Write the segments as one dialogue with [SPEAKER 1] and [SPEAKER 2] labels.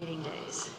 [SPEAKER 1] meeting days.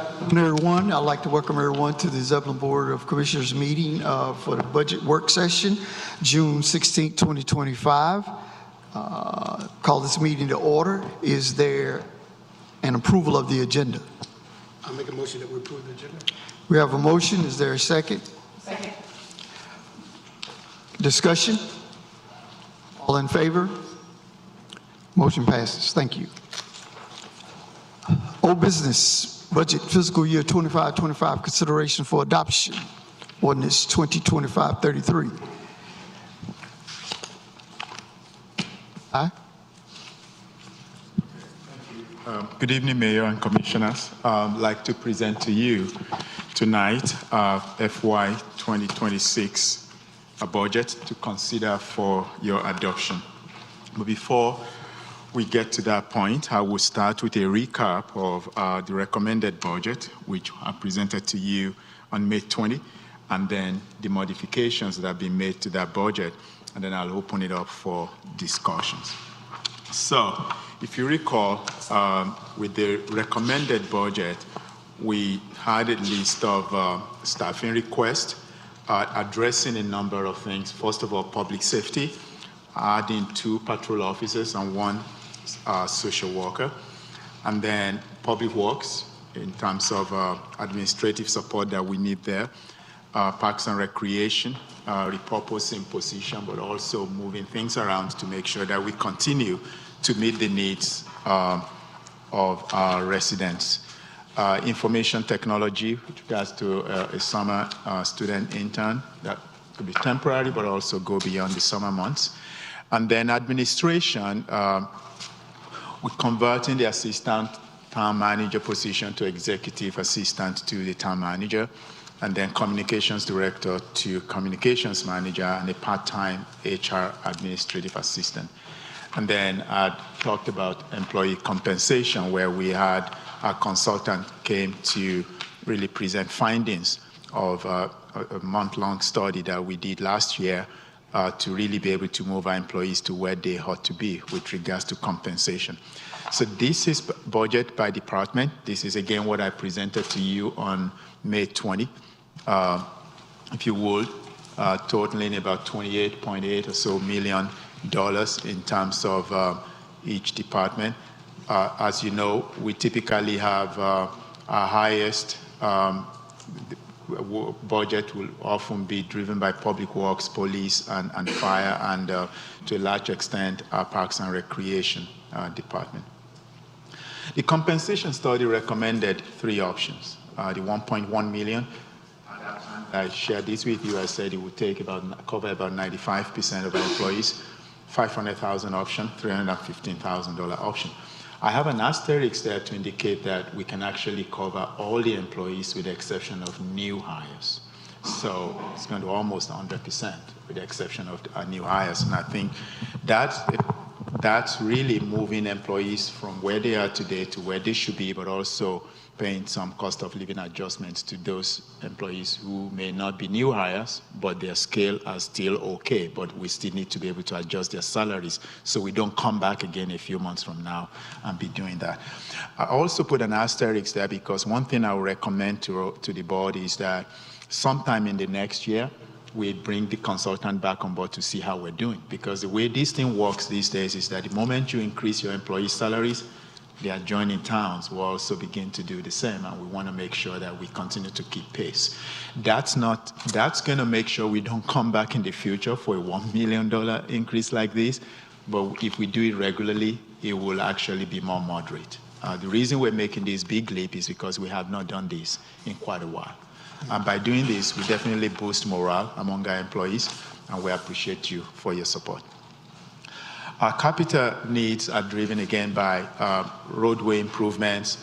[SPEAKER 1] Everyone, I'd like to welcome everyone to the Zebulon Board of Commissioners meeting for the budget work session, June 16, 2025. Call this meeting to order. Is there an approval of the agenda?
[SPEAKER 2] I'll make a motion that we approve the agenda.
[SPEAKER 1] We have a motion. Is there a second?
[SPEAKER 3] Second.
[SPEAKER 1] Discussion? All in favor? Motion passes. Thank you. Old business, budget fiscal year 25-25 consideration for adoption. Ordinance 2025-33. Aye.
[SPEAKER 4] Good evening, Mayor and Commissioners. I'd like to present to you tonight FY 2026 budget to consider for your adoption. But before we get to that point, I will start with a recap of the recommended budget, which I presented to you on May 20, and then the modifications that have been made to that budget, and then I'll open it up for discussions. So, if you recall, with the recommended budget, we had a list of staffing requests addressing a number of things. First of all, public safety, adding 2 patrol officers and 1 social worker, and then public works in terms of administrative support that we need there, parks and recreation, repurposing position, but also moving things around to make sure that we continue to meet the needs of our residents. Information technology, with regards to a summer student intern that could be temporary, but also go beyond the summer months. And then administration, we're converting the assistant town manager position to executive assistant to the town manager, and then communications director to communications manager, and a part-time HR administrative assistant. And then I talked about employee compensation, where we had a consultant came to really present findings of a month-long study that we did last year to really be able to move our employees to where they ought to be with regards to compensation. So this is budget by department. This is again what I presented to you on May 20. If you would, totaling about $28.8 or so million in terms of each department. As you know, we typically have our highest budget will often be driven by public works, police, and fire, and to a large extent, our parks and recreation department. The compensation study recommended 3 options. The 1.1 million, I shared this with you. I said it would cover about 95% of our employees. 500,000 option, $315,000 option. I have an asterisk there to indicate that we can actually cover all the employees with the exception of new hires. So it's going to almost 100% with the exception of our new hires. And I think that's really moving employees from where they are today to where they should be, but also paying some cost of living adjustments to those employees who may not be new hires, but their scale are still okay, but we still need to be able to adjust their salaries so we don't come back again a few months from now and be doing that. I also put an asterisk there because one thing I would recommend to the board is that sometime in the next year, we bring the consultant back on board to see how we're doing, because the way this thing works these days is that the moment you increase your employee salaries, the adjoining towns will also begin to do the same, and we want to make sure that we continue to keep pace. That's going to make sure we don't come back in the future for a $1 million increase like this, but if we do it regularly, it will actually be more moderate. The reason we're making this big leap is because we have not done this in quite a while. And by doing this, we definitely boost morale among our employees, and we appreciate you for your support. Our capital needs are driven again by roadway improvements,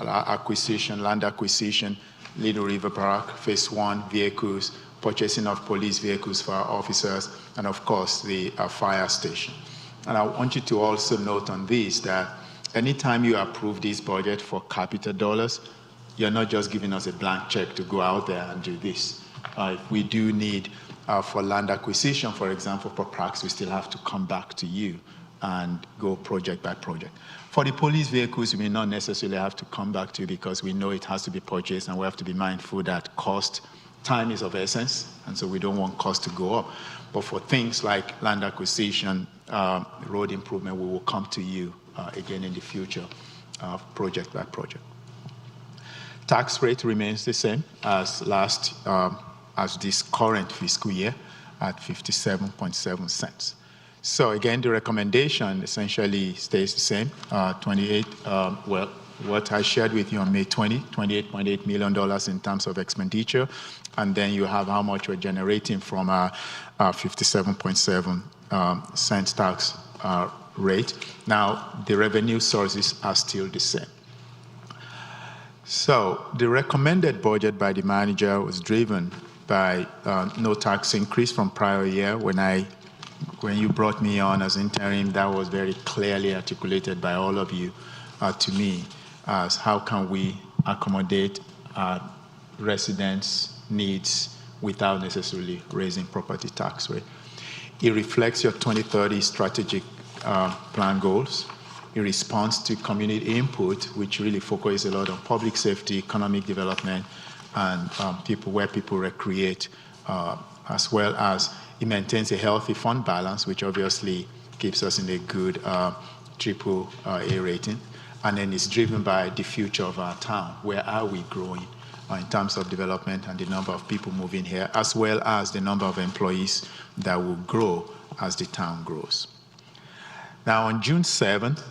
[SPEAKER 4] land acquisition, Little River Park, Phase 1 vehicles, purchasing of police vehicles for our officers, and of course the fire station. And I want you to also note on this that anytime you approve this budget for capital dollars, you're not just giving us a blank check to go out there and do this. If we do need for land acquisition, for example, for parks, we still have to come back to you and go project by project. For the police vehicles, we may not necessarily have to come back to you because we know it has to be purchased, and we have to be mindful that time is of essence, and so we don't want cost to go up. But for things like land acquisition, road improvement, we will come to you again in the future, project by project. Tax rate remains the same as as this current fiscal year at 57.7 cents. So again, the recommendation essentially stays the same, 28, what I shared with you on May 20, $28.8 million in terms of expenditure, and then you have how much we're generating from our 57.7 cents tax rate. Now, the revenue sources are still the same. So the recommended budget by the manager was driven by no tax increase from prior year. When you brought me on as interim, that was very clearly articulated by all of you to me as how can we accommodate residents' needs without necessarily raising property tax rate. It reflects your 2030 strategic plan goals. It responds to community input, which really focuses a lot on public safety, economic development, and where people recreate, as well as it maintains a healthy fund balance, which obviously keeps us in a good triple A rating. And then it's driven by the future of our town. Where are we growing in terms of development and the number of people moving here, as well as the number of employees that will grow as the town grows. Now, on June 7th,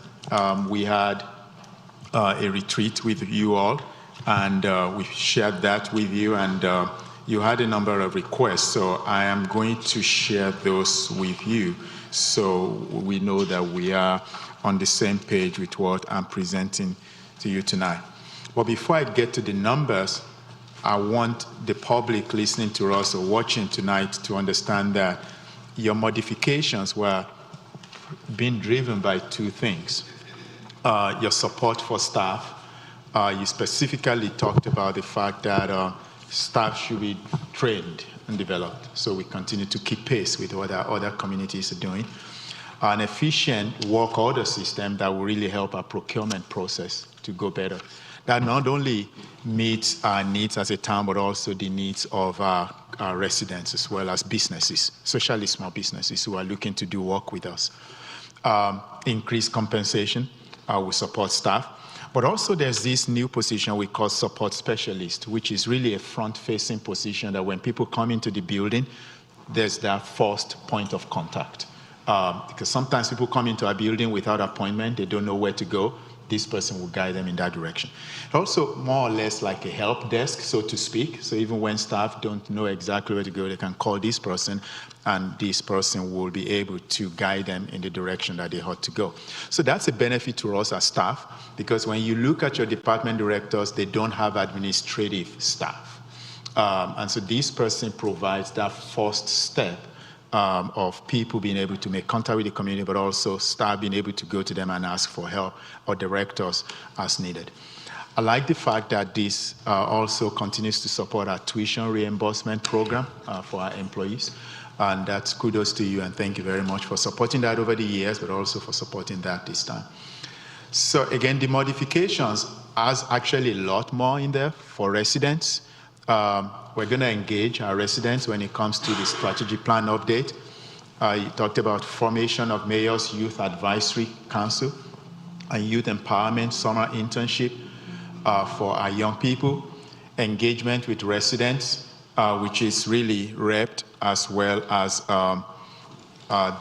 [SPEAKER 4] we had a retreat with you all, and we shared that with you, and you had a number of requests, so I am going to share those with you so we know that we are on the same page with what I'm presenting to you tonight. But before I get to the numbers, I want the public listening to us or watching tonight to understand that your modifications were being driven by two things. Your support for staff. You specifically talked about the fact that staff should be trained and developed, so we continue to keep pace with what our other communities are doing. An efficient work order system that will really help our procurement process to go better. That not only meets our needs as a town, but also the needs of our residents as well as businesses, especially small businesses who are looking to do work with us. Increased compensation will support staff. But also there's this new position we call support specialist, which is really a front-facing position that when people come into the building, there's their first point of contact. Because sometimes people come into a building without appointment, they don't know where to go. This person will guide them in that direction. Also, more or less like a help desk, so to speak. So even when staff don't know exactly where to go, they can call this person, and this person will be able to guide them in the direction that they ought to go. So that's a benefit to us as staff, because when you look at your department directors, they don't have administrative staff. And so this person provides that first step of people being able to make contact with the community, but also staff being able to go to them and ask for help or directors as needed. I like the fact that this also continues to support our tuition reimbursement program for our employees. And that's kudos to you, and thank you very much for supporting that over the years, but also for supporting that this time. So again, the modifications has actually a lot more in there for residents. We're going to engage our residents when it comes to the strategy plan update. You talked about formation of Mayor's Youth Advisory Council, a youth empowerment summer internship for our young people, engagement with residents, which is really repped, as well as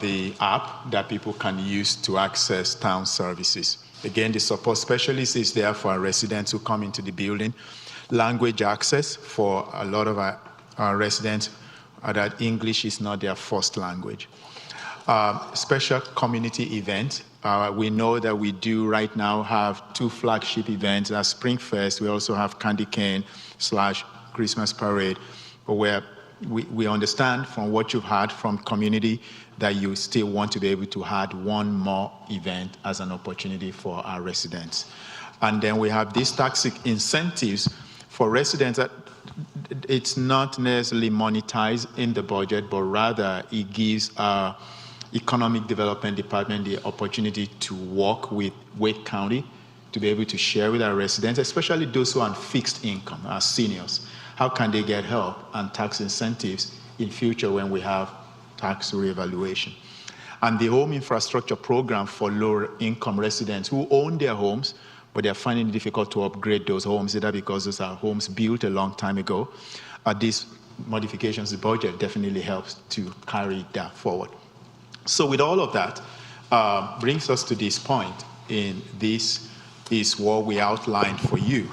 [SPEAKER 4] the app that people can use to access town services. Again, the support specialist is there for our residents who come into the building. Language access for a lot of our residents that English is not their first language. Special community events. We know that we do right now have 2 flagship events. That's Spring Fest. We also have Candy Cane / Christmas Parade, where we understand from what you've heard from community that you still want to be able to add one more event as an opportunity for our residents. And then we have these tax incentives for residents that it's not necessarily monetized in the budget, but rather it gives Economic Development Department the opportunity to work with Wake County to be able to share with our residents, especially those who are on fixed income, our seniors. How can they get help and tax incentives in future when we have tax reevaluation? And the Home Infrastructure Program for lower income residents who own their homes, but they're finding it difficult to upgrade those homes, either because those are homes built a long time ago. These modifications to the budget definitely helps to carry that forward. So with all of that, brings us to this point. In this is what we outlined for you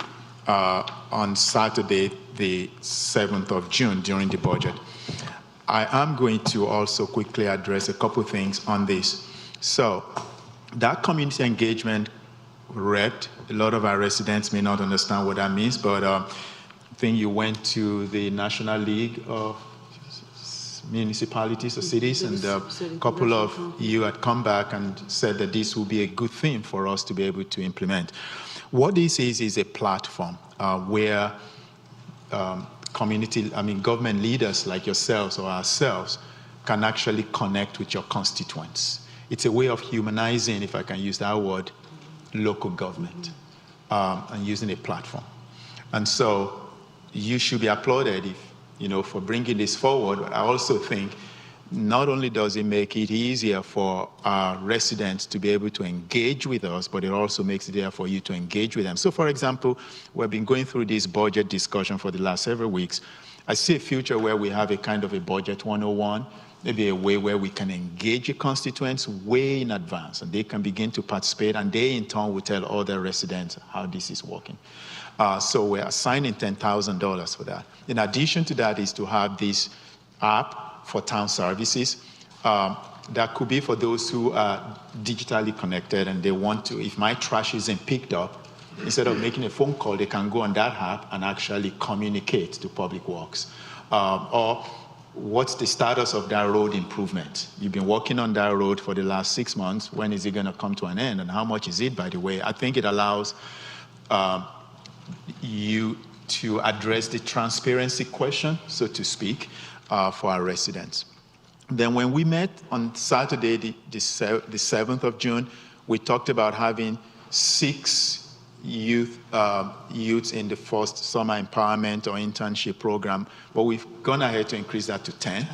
[SPEAKER 4] on Saturday, the 7th of June during the budget. I am going to also quickly address a couple things on this. So that community engagement rep, a lot of our residents may not understand what that means, but I think you went to the National League of Municipalities or cities, and a couple of you had come back and said that this will be a good thing for us to be able to implement. What this is a platform where government leaders like yourselves or ourselves can actually connect with your constituents. It's a way of humanizing, if I can use that word, local government and using a platform. And so you should be applauded for bringing this forward. But I also think not only does it make it easier for our residents to be able to engage with us, but it also makes it easier for you to engage with them. So for example, we've been going through this budget discussion for the last several weeks. I see a future where we have a kind of a budget 101, maybe a way where we can engage your constituents way in advance, and they can begin to participate, and they in turn will tell other residents how this is working. So we're assigning $10,000 for that. In addition to that is to have this app for town services. That could be for those who are digitally connected and they want to, if my trash isn't picked up, instead of making a phone call, they can go on that app and actually communicate to Public Works. Or what's the status of that road improvement? You've been working on that road for the last 6 months. When is it going to come to an end? And how much is it, by the way? I think it allows you to address the transparency question, so to speak, for our residents. Then when we met on Saturday, the 7th of June, we talked about having 6 youths in the first summer empowerment or internship program, but we've gone ahead to increase that to 10.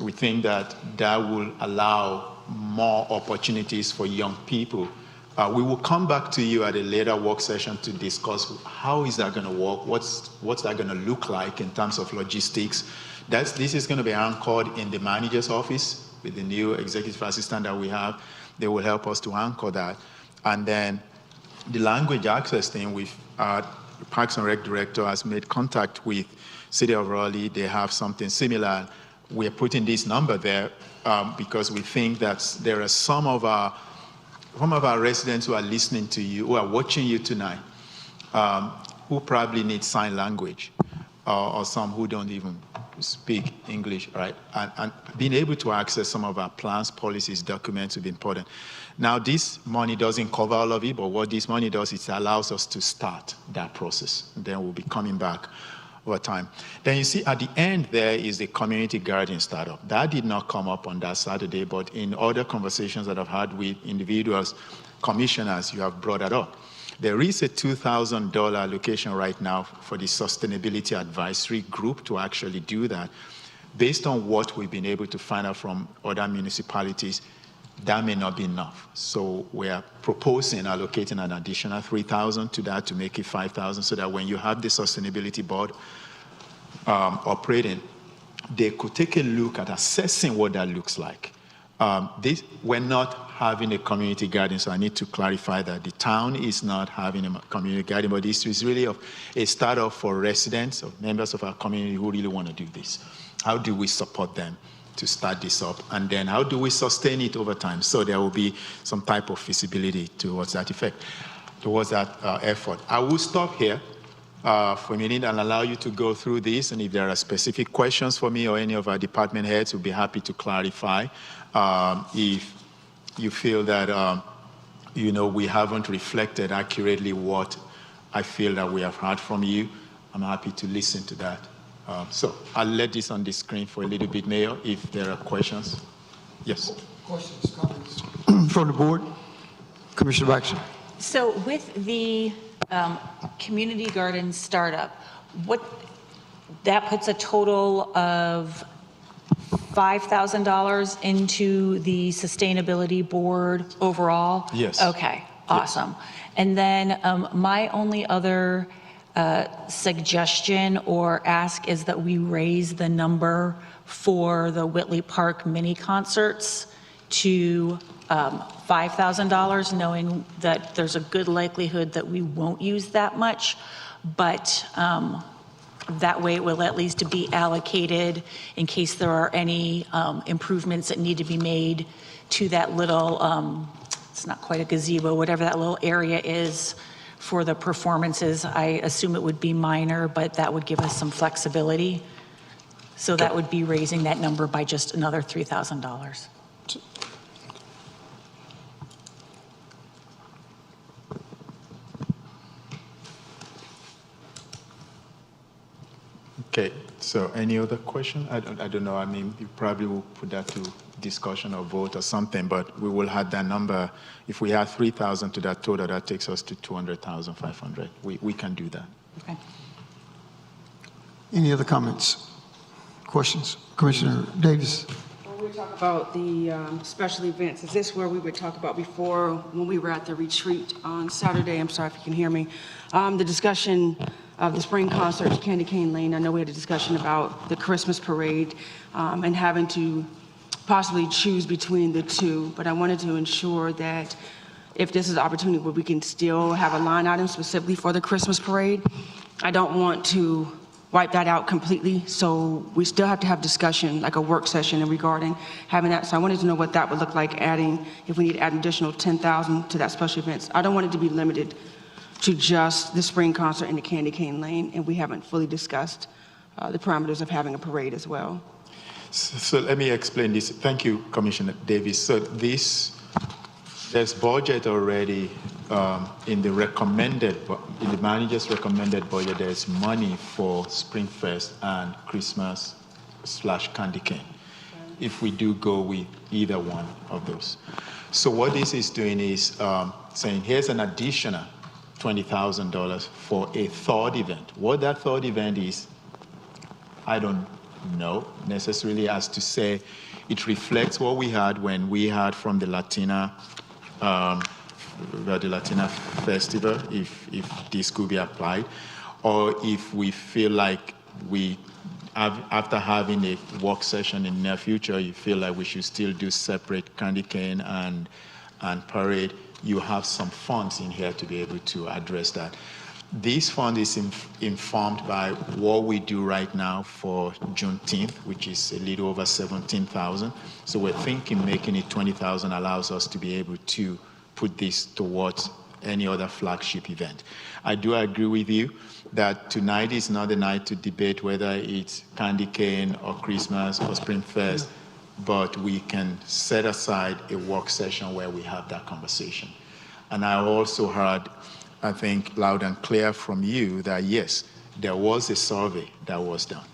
[SPEAKER 4] We think that that will allow more opportunities for young people. We will come back to you at a later work session to discuss how is that going to work, what's that going to look like in terms of logistics. This is going to be anchored in the manager's office with the new executive assistant that we have. They will help us to anchor that. And then the language access thing, the Parks and Rec director has made contact with City of Raleigh. They have something similar. We're putting this number there because we think that there are some of our residents who are listening to you, who are watching you tonight, who probably need sign language, or some who don't even speak English, right? And being able to access some of our plans, policies, documents will be important. Now, this money doesn't cover all of it, but what this money does is it allows us to start that process. And then we'll be coming back over time. Then you see at the end there is the community garden startup. That did not come up on that Saturday, but in other conversations that I've had with individuals, commissioners, you have brought that up. There is a $2,000 allocation right now for the Sustainability Advisory Group to actually do that. Based on what we've been able to find out from other municipalities, that may not be enough. So we are proposing allocating an additional $3,000 to that to make it $5,000, so that when you have the Sustainability Board operating, they could take a look at assessing what that looks like. We're not having a community garden, so I need to clarify that. The town is not having a community garden, but this is really a startup for residents, or members of our community who really want to do this. How do we support them to start this up? And then how do we sustain it over time? So there will be some type of feasibility towards that effect, towards that effort. I will stop here for a minute and allow you to go through this. And if there are specific questions for me or any of our department heads, we'll be happy to clarify. If you feel that, we haven't reflected accurately what I feel that we have heard from you, I'm happy to listen to that. So I'll let this on the screen for a little bit, Mayor, if there are questions. Yes.
[SPEAKER 1] Questions, comments from the board? Commissioner Baxter?
[SPEAKER 3] So with the community garden startup, that puts a total of $5,000 into the sustainability board overall?
[SPEAKER 4] Yes.
[SPEAKER 3] Okay, awesome. And then my only other suggestion or ask is that we raise the number for the Whitley Park mini concerts to $5,000, knowing that there's a good likelihood that we won't use that much, but that way it will at least be allocated in case there are any improvements that need to be made to that little, it's not quite a gazebo, whatever that little area is for the performances. I assume it would be minor, but that would give us some flexibility. So that would be raising that number by just another $3,000.
[SPEAKER 4] Okay, so any other question? I don't know, I mean, you probably will put that to discussion or vote or something, but we will add that number. If we add 3,000 to that total, that takes us to 200,500. We can do that.
[SPEAKER 3] Okay.
[SPEAKER 1] Any other comments, questions? Commissioner Davis?
[SPEAKER 5] When we talk about the special events, is this where we would talk about before when we were at the retreat on Saturday? I'm sorry if you can hear me. The discussion of the spring concerts, Candy Cane Lane. I know we had a discussion about the Christmas parade and having to possibly choose between the two, but I wanted to ensure that if this is an opportunity where we can still have a line item specifically for the Christmas parade, I don't want to wipe that out completely, so we still have to have discussion, like a work session regarding having that. So I wanted to know what that would look like, adding, if we need to add an additional 10,000 to that special events. I don't want it to be limited to just the spring concert and the Candy Cane Lane, and we haven't fully discussed the parameters of having a parade as well.
[SPEAKER 4] So let me explain this. Thank you, Commissioner Davis. So there's budget already in the manager's recommended budget. There's money for Spring Fest and Christmas / Candy Cane, if we do go with either one of those. So what this is doing is saying, here's an additional $20,000 for a third event. What that third event is, I don't know necessarily, as to say it reflects what we had when we had from the Latina Festival, if this could be applied, or if we feel like we have, after having a work session in the near future, you feel like we should still do separate Candy Cane and parade, you have some funds in here to be able to address that. This fund is informed by what we do right now for Juneteenth, which is a little over 17,000. So we're thinking making it 20,000 allows us to be able to put this towards any other flagship event. I do agree with you that tonight is not the night to debate whether it's Candy Cane or Christmas or Spring Fest, but we can set aside a work session where we have that conversation. And I also heard, I think, loud and clear from you that yes, there was a survey that was done,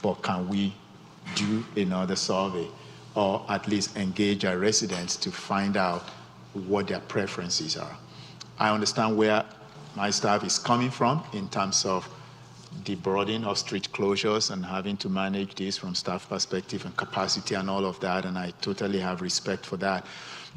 [SPEAKER 4] but can we do another survey or at least engage our residents to find out what their preferences are? I understand where my staff is coming from in terms of the burden of street closures and having to manage this from staff perspective and capacity and all of that, and I totally have respect for that.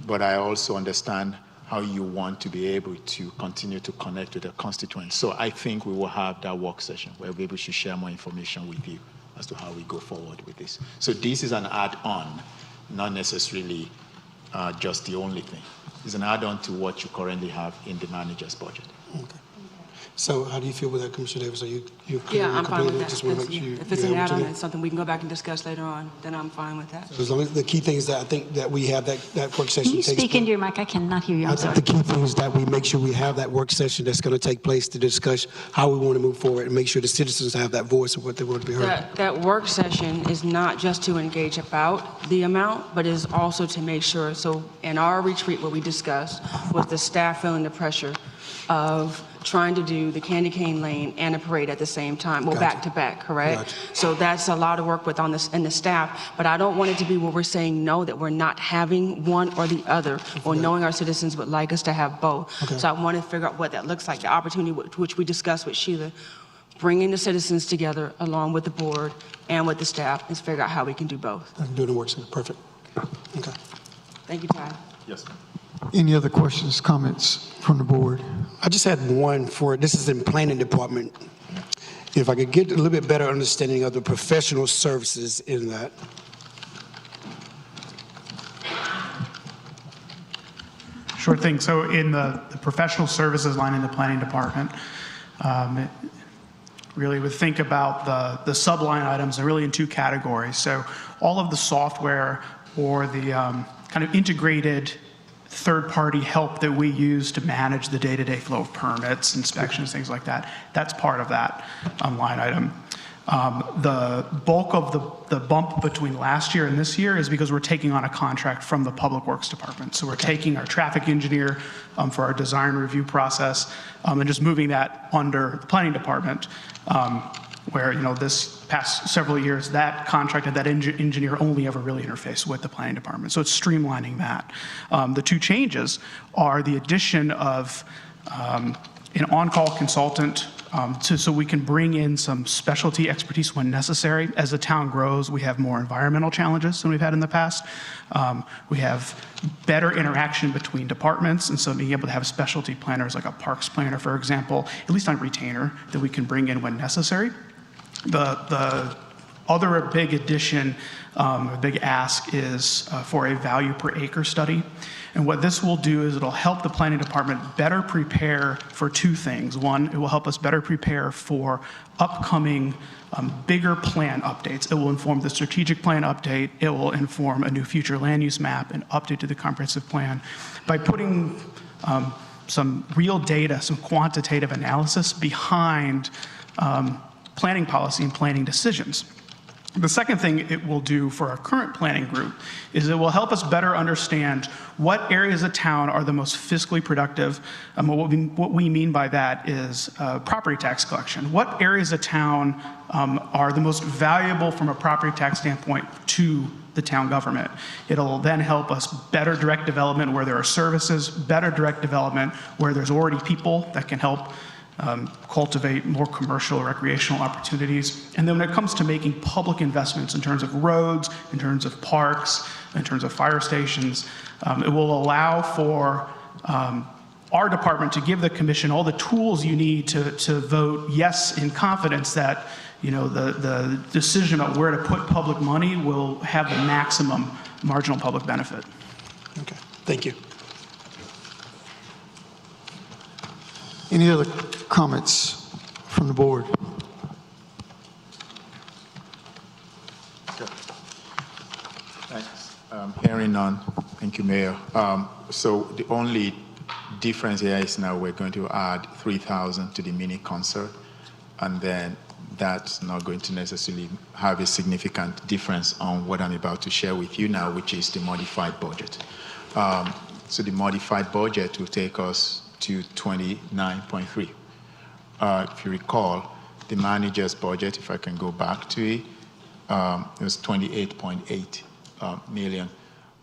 [SPEAKER 4] But I also understand how you want to be able to continue to connect with the constituents. So I think we will have that work session where we'll be able to share more information with you as to how we go forward with this. So this is an add-on, not necessarily just the only thing. It's an add-on to what you currently have in the manager's budget.
[SPEAKER 2] Okay. So how do you feel with that, Commissioner Davis? Are you clear?
[SPEAKER 5] Yeah, I'm fine with that.
[SPEAKER 2] Just want to make sure
[SPEAKER 5] If it's an add-on and something we can go back and discuss later on, then I'm fine with that.
[SPEAKER 2] As long as the key thing is that I think that we have that work session.
[SPEAKER 6] Can you speak into your mic? I cannot hear you.
[SPEAKER 2] I
[SPEAKER 6] I'm
[SPEAKER 2] think
[SPEAKER 6] sorry.
[SPEAKER 2] the key thing is that we make sure we have that work session that's going to take place to discuss how we want to move forward and make sure the citizens have that voice of what they want to be heard.
[SPEAKER 5] That work session is not just to engage about the amount, but is also to make sure, so in our retreat, what we discussed was the staff feeling the pressure of trying to do the Candy Cane Lane and a parade at the same time, well,
[SPEAKER 2] Gotcha.
[SPEAKER 5] back to back, correct?
[SPEAKER 2] Gotcha.
[SPEAKER 5] So that's a lot of work with on this and the staff, but I don't want it to be where we're saying no, that we're not having one or the other, or knowing our citizens would like us to have both.
[SPEAKER 2] Okay.
[SPEAKER 5] So I want to figure out what that looks like, the opportunity which we discussed with Sheila, bringing the citizens together along with the board and with the staff, and figure out how we can do both.
[SPEAKER 2] I can do the work session. Perfect. Okay.
[SPEAKER 5] Thank you, Ty.
[SPEAKER 4] Yes, ma'am.
[SPEAKER 1] Any other questions, comments from the board?
[SPEAKER 2] I just had one for, this is in planning department. If I could get a little bit better understanding of the professional services in that.
[SPEAKER 7] Sure thing. So in the professional services line in the planning department, really would think about the subline items are really in two categories. So all of the software or the kind of integrated third-party help that we use to manage the day-to-day flow of permits, inspections, things like that, that's part of that line item. The bulk of the bump between last year and this year is because we're taking on a contract from the Public Works Department. So we're taking our traffic engineer for our design review process and just moving that under the planning department, where, this past several years, that contract and that engineer only ever really interfaced with the planning department. So it's streamlining that. The two changes are the addition of an on-call consultant so we can bring in some specialty expertise when necessary. As the town grows, we have more environmental challenges than we've had in the past. We have better interaction between departments, and so being able to have specialty planners like a parks planner, for example, at least on retainer, that we can bring in when necessary. The other big addition, a big ask is for a value per acre study. And what this will do is it'll help the planning department better prepare for two things. One, it will help us better prepare for upcoming bigger plan updates. It will inform the strategic plan update. It will inform a new future land use map and update to the comprehensive plan. By putting some real data, some quantitative analysis behind planning policy and planning decisions. The second thing it will do for our current planning group is it will help us better understand what areas of town are the most fiscally productive. What we mean by that is property tax collection. What areas of town are the most valuable from a property tax standpoint to the town government? It'll then help us better direct development where there are services, better direct development where there's already people that can help cultivate more commercial, recreational opportunities. And then when it comes to making public investments in terms of roads, in terms of parks, in terms of fire stations, it will allow for our department to give the commission all the tools you need to vote yes in confidence that the decision about where to put public money will have the maximum marginal public benefit.
[SPEAKER 2] Okay. Thank you.
[SPEAKER 1] Any other comments from the board?
[SPEAKER 4] Thanks. Hearing none. Thank you, Mayor. So the only difference here is now we're going to add 3,000 to the mini concert, and then that's not going to necessarily have a significant difference on what I'm about to share with you now, which is the modified budget. So the modified budget will take us to 29.3. If you recall, the manager's budget, if I can go back to it, it was 28.8 million.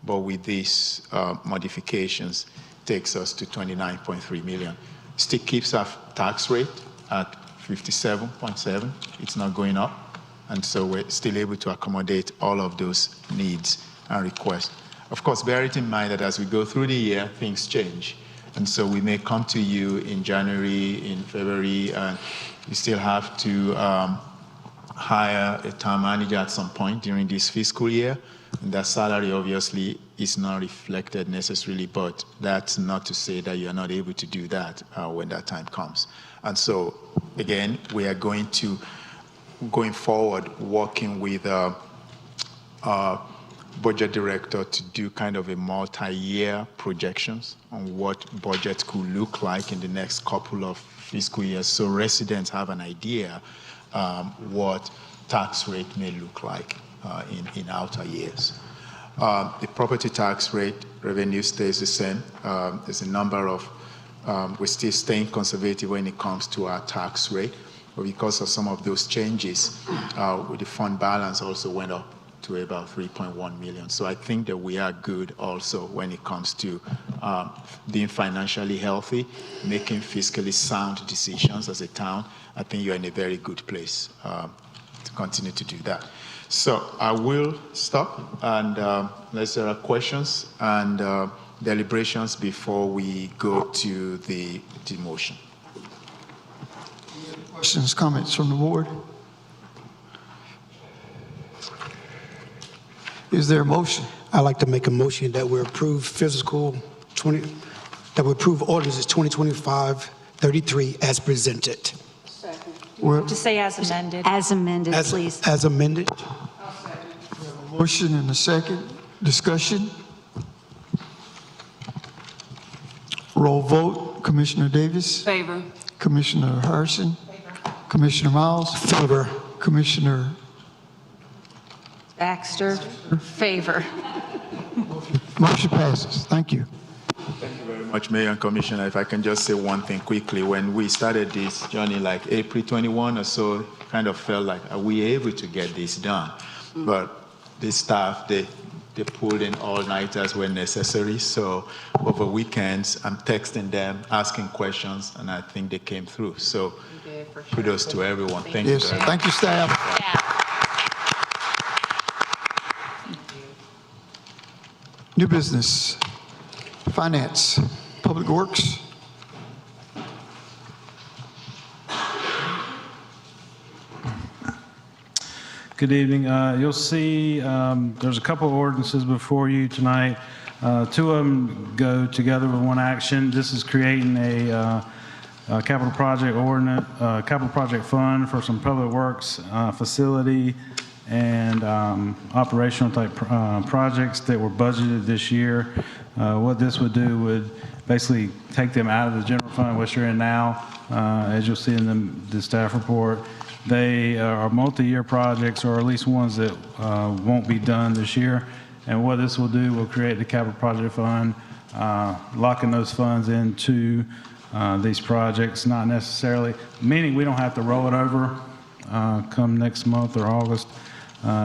[SPEAKER 4] But with these modifications, takes us to 29.3 million. Still keeps our tax rate at 57.7. It's not going up. And so we're still able to accommodate all of those needs and requests. Of course, bear it in mind that as we go through the year, things change. And so we may come to you in January, in February, and you still have to hire a town manager at some point during this fiscal year. And that salary obviously is not reflected necessarily, but that's not to say that you're not able to do that when that time comes. And so, again, we are going forward, working with budget director to do kind of a multi-year projections on what budget could look like in the next couple of fiscal years, so residents have an idea what tax rate may look like in outer years. The property tax rate revenue stays the same. There's a number of we're still staying conservative when it comes to our tax rate. But because of some of those changes, the fund balance also went up to about 3.1 million. So I think that we are good also when it comes to being financially healthy, making fiscally sound decisions as a town. I think you're in a very good place to continue to do that. So I will stop, and unless there are questions and deliberations before we go to the motion.
[SPEAKER 1] Questions, comments from the board? Is there a motion?
[SPEAKER 2] I'd like to make a motion that we approve that we approve ordinances 2025-33 as presented.
[SPEAKER 3] To say as amended.
[SPEAKER 6] As amended, please.
[SPEAKER 2] As amended.
[SPEAKER 1] Motion and a second. Discussion. Roll vote. Commissioner Davis.
[SPEAKER 5] Favor.
[SPEAKER 1] Commissioner Harrison. Commissioner Miles.
[SPEAKER 2] Favor.
[SPEAKER 1] Commissioner.
[SPEAKER 3] Baxter, favor.
[SPEAKER 1] Motion passes. Thank you.
[SPEAKER 4] Thank you very much, Mayor and Commissioner. If I can just say one thing quickly. When we started this journey, like April 21 or so, kind of felt like, are we able to get this done? But the staff, they pulled in all-nighters when necessary. So over weekends, I'm texting them, asking questions, and I think they came through. So kudos to everyone. Thank you.
[SPEAKER 1] Yes,
[SPEAKER 4] very much.
[SPEAKER 1] thank you, staff. New business, finance, public works.
[SPEAKER 8] Good evening. You'll see there's a couple of ordinances before you tonight. Two of them go together with one action. This is creating a capital project ordinance, capital project fund for some public works facility and operational type projects that were budgeted this year. What this would do would basically take them out of the general fund, which you're in now, as you'll see in the staff report. They are multi-year projects, or at least ones that won't be done this year. And what this will do will create the capital project fund, locking those funds into these projects, not necessarily, meaning we don't have to roll it over come next month or August.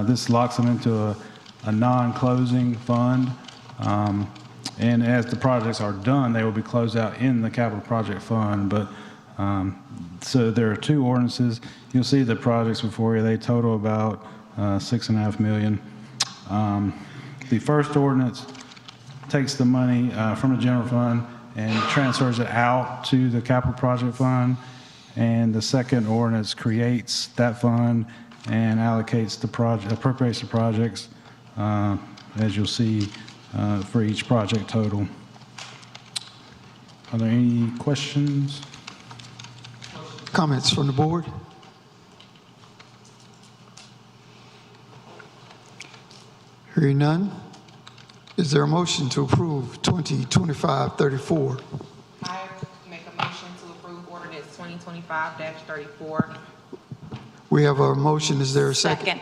[SPEAKER 8] This locks them into a non-closing fund. And as the projects are done, they will be closed out in the capital project fund. But so there are two ordinances. You'll see the projects before you. They total about $6.5 million. The first ordinance takes the money from the general fund and transfers it out to the capital project fund. And the second ordinance creates that fund and allocates the project, appropriates the projects, as you'll see for each project total. Are there any questions?
[SPEAKER 1] Comments from the board? Hearing none. Is there a motion to approve 2025-34?
[SPEAKER 9] I make a motion to approve ordinance 2025-34.
[SPEAKER 1] We have a motion. Is there a second?
[SPEAKER 3] Second.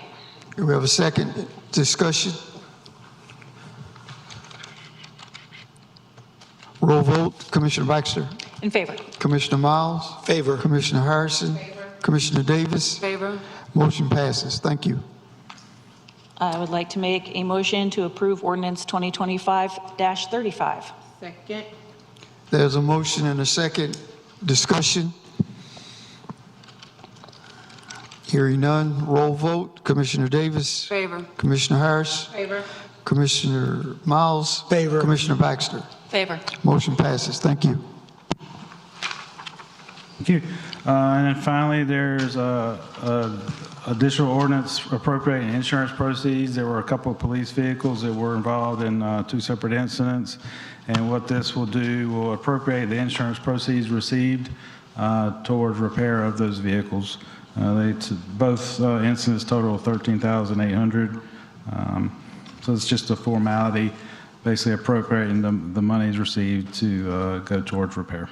[SPEAKER 1] We have a second. Discussion. Roll vote. Commissioner Baxter.
[SPEAKER 3] In favor.
[SPEAKER 1] Commissioner Miles.
[SPEAKER 2] Favor.
[SPEAKER 1] Commissioner Harrison. Commissioner Davis.
[SPEAKER 5] Favor.
[SPEAKER 1] Motion passes. Thank you.
[SPEAKER 3] I would like to make a motion to approve ordinance 2025-35.
[SPEAKER 9] Second.
[SPEAKER 1] There's a motion and a second. Discussion. Hearing none. Roll vote. Commissioner Davis.
[SPEAKER 5] Favor.
[SPEAKER 1] Commissioner Harris.
[SPEAKER 9] Favor.
[SPEAKER 1] Commissioner Miles.
[SPEAKER 2] Favor.
[SPEAKER 1] Commissioner Baxter.
[SPEAKER 3] Favor.
[SPEAKER 1] Motion passes. Thank you.
[SPEAKER 8] Thank you. And then finally, there's additional ordinance appropriating insurance proceeds. There were a couple of police vehicles that were involved in two separate incidents. And what this will do will appropriate the insurance proceeds received towards repair of those vehicles. Both incidents total $13,800. So it's just a formality, basically appropriating the monies received to go towards repair.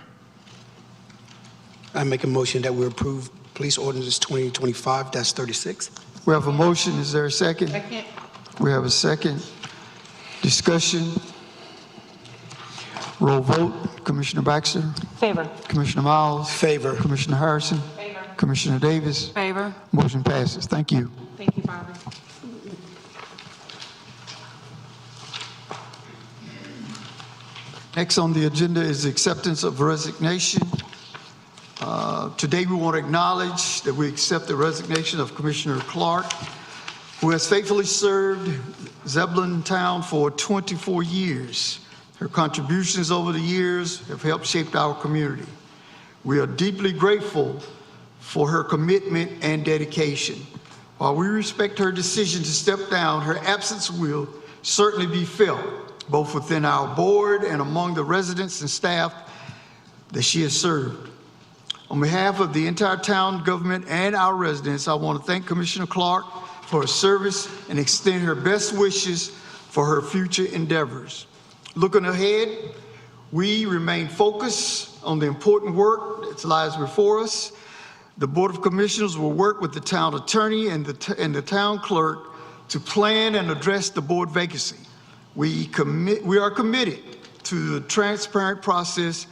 [SPEAKER 2] I make a motion that we approve police ordinance 2025-36.
[SPEAKER 1] We have a motion. Is there a second?
[SPEAKER 9] Second.
[SPEAKER 1] We have a second. Discussion. Roll vote. Commissioner Baxter?
[SPEAKER 3] Favor.
[SPEAKER 1] Commissioner Miles?
[SPEAKER 2] Favor.
[SPEAKER 1] Commissioner Harrison?
[SPEAKER 9] Favor.
[SPEAKER 1] Commissioner Davis?
[SPEAKER 5] Favor?
[SPEAKER 1] Motion passes. Thank you.
[SPEAKER 9] Thank you, Bobby.
[SPEAKER 1] Next on the agenda is the acceptance of resignation. Today, we want to acknowledge that we accept the resignation of Commissioner Clark, who has faithfully served Zebulon Town for 24 years. Her contributions over the years have helped shape our community. We are deeply grateful for her commitment and dedication. While we respect her decision to step down, her absence will certainly be felt, both within our board and among the residents and staff that she has served. On behalf of the entire town government and our residents, I want to thank Commissioner Clark for her service and extend her best wishes for her future endeavors. Looking ahead, we remain focused on the important work that lies before us. The Board of Commissioners will work with the town attorney and the town clerk to plan and address the board vacancy. We are committed to the transparent process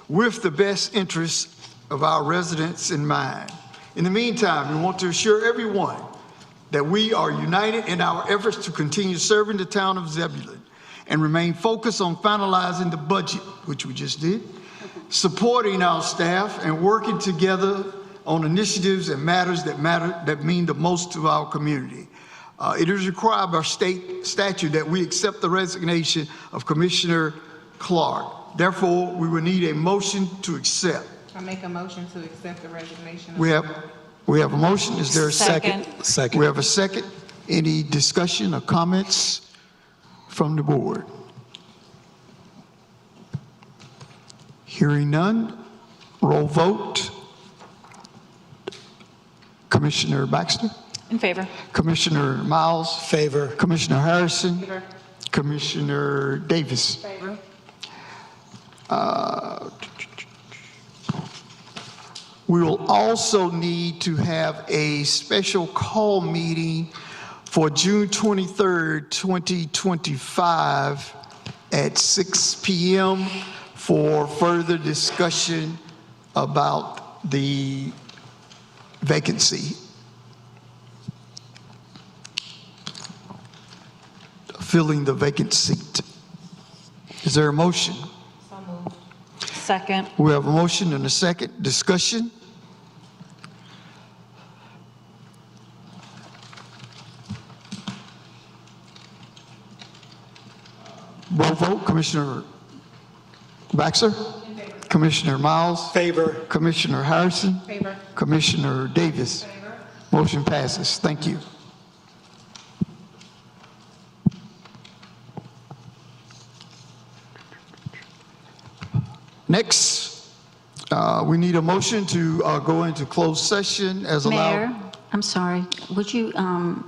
[SPEAKER 1] with the best interests of our residents in mind. In the meantime, we want to assure everyone that we are united in our efforts to continue serving the town of Zebulon and remain focused on finalizing the budget, which we just did, supporting our staff, and working together on initiatives and matters that mean the most to our community. It is required by state statute that we accept the resignation of Commissioner Clark. Therefore, we will need a motion to accept.
[SPEAKER 9] I make a motion to accept the resignation.
[SPEAKER 1] We have a motion. Is there a second?
[SPEAKER 2] Second.
[SPEAKER 1] We have a second. Any discussion or comments from the board? Hearing none, roll vote. Commissioner Baxter?
[SPEAKER 3] In favor.
[SPEAKER 1] Commissioner Miles?
[SPEAKER 2] Favor.
[SPEAKER 1] Commissioner Harrison?
[SPEAKER 5] Favor?
[SPEAKER 1] Commissioner Davis?
[SPEAKER 5] Favor?
[SPEAKER 1] We will also need to have a special call meeting for June 23rd, 2025 at 6 p.m. for further discussion about the vacancy. Filling the vacant seat. Is there a motion?
[SPEAKER 9] So moved.
[SPEAKER 3] Second.
[SPEAKER 1] We have a motion and a second. Discussion? Roll vote. Commissioner Baxter? Commissioner Miles?
[SPEAKER 2] Favor.
[SPEAKER 1] Commissioner Harrison?
[SPEAKER 9] Favor.
[SPEAKER 1] Commissioner Davis? Motion passes. Thank you. Next, we need a motion to go into closed session as allowed.
[SPEAKER 6] Mayor, I'm sorry. Would you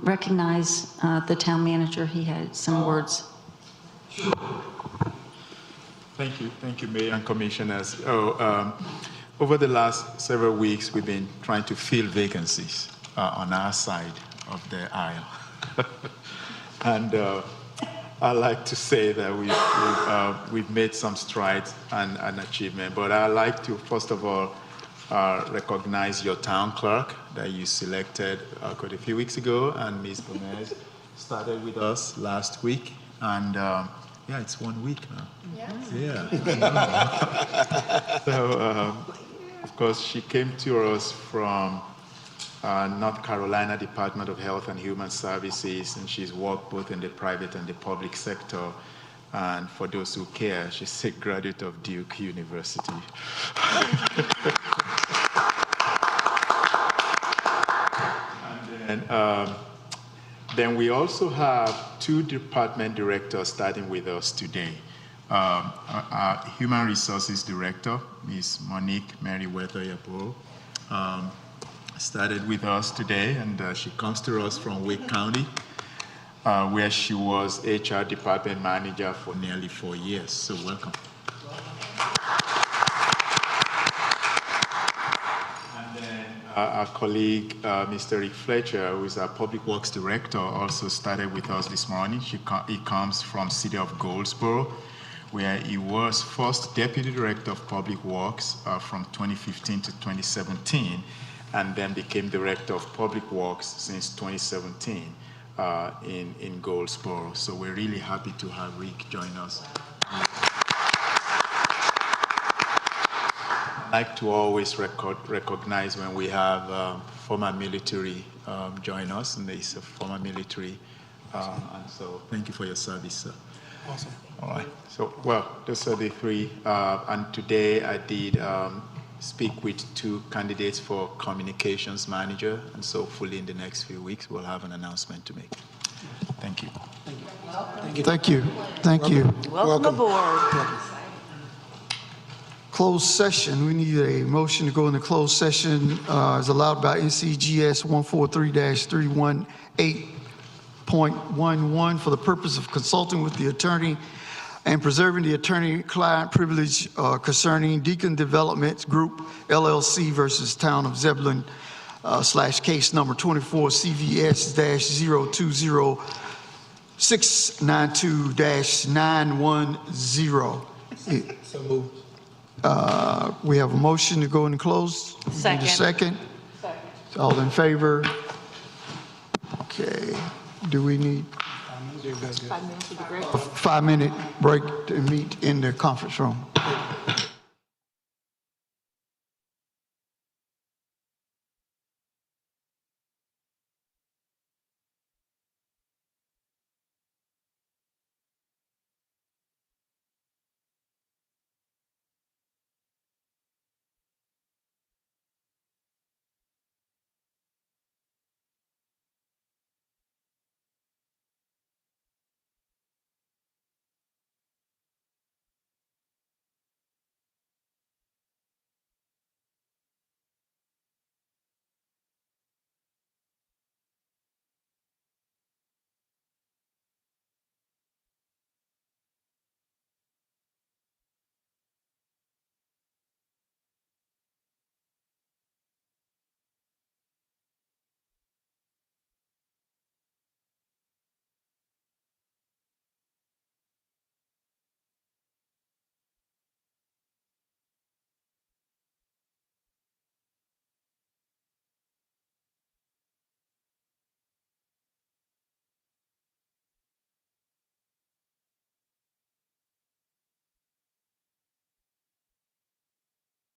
[SPEAKER 6] recognize the town manager? He had some words.
[SPEAKER 4] Thank you, Mayor and Commissioners. Over the last several weeks, we've been trying to fill vacancies on our side of the aisle. And I like to say that we've made some strides and achievement, but I'd like to, first of all, recognize your town clerk that you selected quite a few weeks ago, and Ms. Gomez started with us last week, and yeah, it's 1 week now. Yes. Yeah. So, of course, she came to us from North Carolina Department of Health and Human Services, and she's worked both in the private and the public sector. And for those who care, she's a graduate of Duke University. And then we also have 2 department directors starting with us today. Our Human Resources Director, Ms. Monique Merriweather-Yabo, started with us today, and she comes to us from Wake County, where she was HR Department Manager for nearly 4 years. So welcome. Our colleague, Mr. Rick Fletcher, who is our Public Works Director, also started with us this morning. He comes from City of Goldsboro, where he was first Deputy Director of Public Works from 2015 to 2017, and then became Director of Public Works since 2017 in Goldsboro. So we're really happy to have Rick join us. I like to always recognize when we have former military join us, and there's a former military, and so thank you for your service, sir.
[SPEAKER 2] Awesome.
[SPEAKER 4] All right. So, well, those are the three. And today I did speak with 2 candidates for communications manager, and so hopefully in the next few weeks we'll have an announcement to make. Thank you.
[SPEAKER 1] Thank you. Thank you.
[SPEAKER 10] Welcome aboard.
[SPEAKER 1] Closed session, we need a motion to go into closed session as allowed by NCGS 143-318.11 for the purpose of consulting with the attorney and preserving the attorney-client privilege concerning Deacon Development Group LLC versus Town of Zebulon / case number 24 CVS-020-692-910.
[SPEAKER 2] So moved.
[SPEAKER 1] We have a motion to go into closed. We need a second. All in favor? Okay. Do we need a 5-minute break to meet in the conference room?